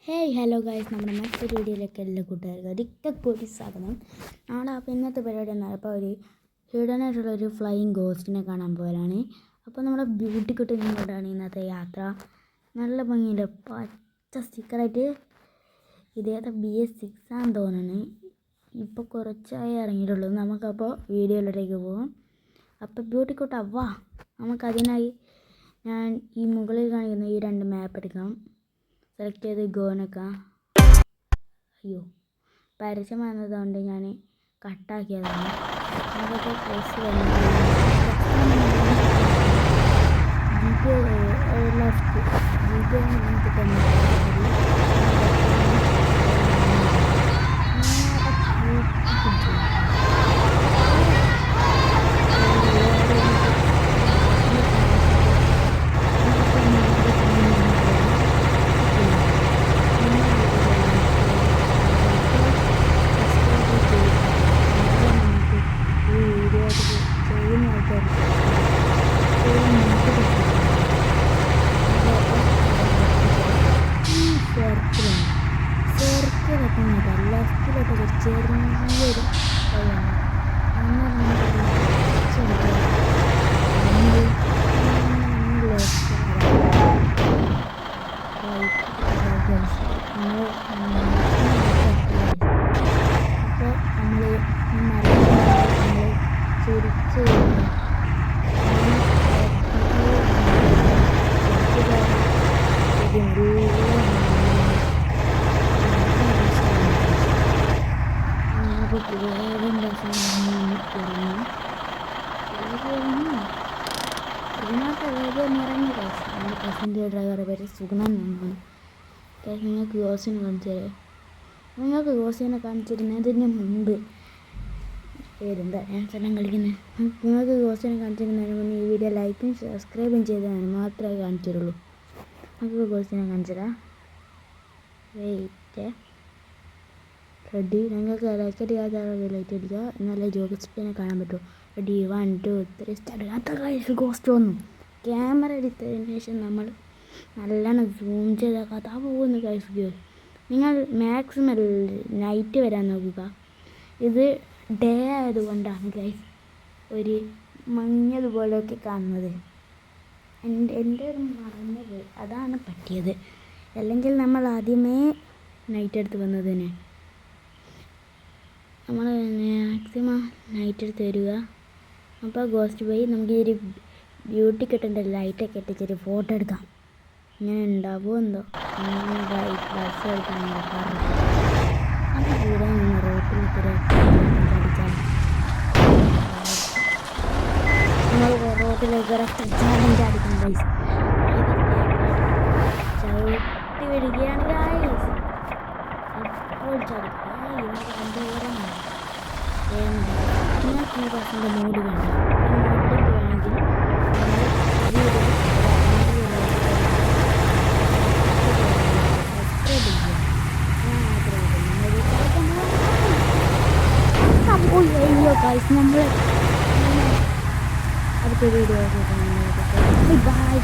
Hey hello guys, നമ്മുടെ മറ്റൊരു വീഡിയോയിലേക്ക് എല്ലാ കൂട്ടുകാർക്കും ഒരിക്കൽ കൂടി സ്വാഗതം. അപ്പോൾ ഇന്നത്തെ പരിപാടി എന്നാൽ അപ്പോൾ ഒരു ഹിഡനായിട്ടുള്ളൊരു ഫ്ലൈയിങ് ഗോസ്റ്റിനെ കാണാൻ പോകലാണ്. അപ്പോൾ നമ്മുടെ ബ്യൂട്ടി കുട്ടികളോടാണ് ഇന്നത്തെ യാത്ര. നല്ല ഭംഗിയുണ്ട്, പച്ച സ്റ്റിക്കറായിട്ട്. ഇതേത്തെ BS6 ആണെന്ന് തോന്നുന്നു. ഇപ്പോൾ കുറച്ചായി ഇറങ്ങിയിട്ടുള്ളൂ. നമുക്കപ്പോൾ വീഡിയോയിലേക്ക് പോകാം. അപ്പോൾ ബ്യൂട്ടി കുട്ട വാ, നമുക്കതിനായി ഞാൻ ഈ മുകളിൽ കാണിക്കുന്ന ഈ 2 മാപ്പ് എടുക്കാം. സെലക്ട് ചെയ്ത് ഗോനൊക്കെ പരസ്യം വന്നതുകൊണ്ട് ഞാൻ കട്ടാക്കിയതാണ്. അതൊക്കെ പ്ലേസ് ലെഫ്റ്റിലോട്ടൊക്കെ ചെറിയൊരു ഡ്രൈവറെ പേര് സുഗുണൻ എന്നാണ്. നിങ്ങൾക്ക് ഗോസിനെ കാണിച്ചു തരാം. നിങ്ങൾക്ക് ഗോസിനെ കാണിച്ചിരുന്നതിന് മുൻപ് പേരെന്താ ഞാൻ സ്ഥലം കളിക്കുന്നത്. നിങ്ങൾക്ക് ഗോസിനെ കാണിച്ചിരുന്നതിന് മുന്നേ ഈ വീഡിയോ ലൈക്കും സബ്സ്ക്രൈബും ചെയ്തതിന് മാത്രമേ കാണിച്ചു തരുള്ളൂ. നമുക്ക് ഗോസിനെ കാണിച്ചു തരാം. Wait ready. നിങ്ങൾക്ക് ലൈക്ക് അടിക്കാതെ ലൈറ്റ് അടിക്കുക, എന്നാലേ ഗോസ്റ്റിനെ കാണാൻ പറ്റുമോ. Ready 1 2 3 start. അത്ര ഗോസ്റ്റ് വന്നു. ക്യാമറ എടുത്തതിന് ശേഷം നമ്മൾ നല്ലോണം സൂം ചെയ്ത കഥ പോകുന്നു ഗൈസ്. നിങ്ങൾ മാക്സിമം നൈറ്റ് വരാൻ നോക്കുക. ഇത് ഡേ ആയതുകൊണ്ടാണ് ഗൈസ് ഒരു മഞ്ഞതുപോലെയൊക്കെ കാണുന്നത്. എൻ്റെ ഒരു മറന്നത് അതാണ് പറ്റിയത്. അല്ലെങ്കിൽ നമ്മൾ ആദ്യമേ നൈറ്റ് എടുത്ത് വന്നതിന് നമ്മൾ മാക്സിമം നൈറ്റ് എടുത്ത് വരിക. അപ്പോൾ ഗോസ്റ്റ് പോയി നമുക്ക് ഈ ഒരു ബ്യൂട്ടി കിട്ടേണ്ട ലൈറ്റൊക്കെ ഇട്ടിച്ചൊരു ഫോട്ടോ എടുക്കാം. ഇങ്ങനെ ഉണ്ടാവുമോ എന്തോ. ബസ് എടുക്കാനുള്ള കാരണം അത് കൂടെ നിന്ന് റോട്ടിലൊക്കെ അടിച്ചാൽ നമ്മൾ റോട്ടിലേക്ക് ചാലഞ്ച് അടിക്കണം ഗൈസ്. ചവിട്ടി വിടുകയാണ് ഗൈസ്. അപ്പോൾ ചവിട്ടി നിങ്ങൾക്ക് ഈ ബസ്സിൻ്റെ മൂഡ് വേണ്ട. ഈ മൂഡിൽ വേണമെങ്കിൽ ഗൈസ് നമ്മൾ അടുത്ത വീഡിയോ ബൈ.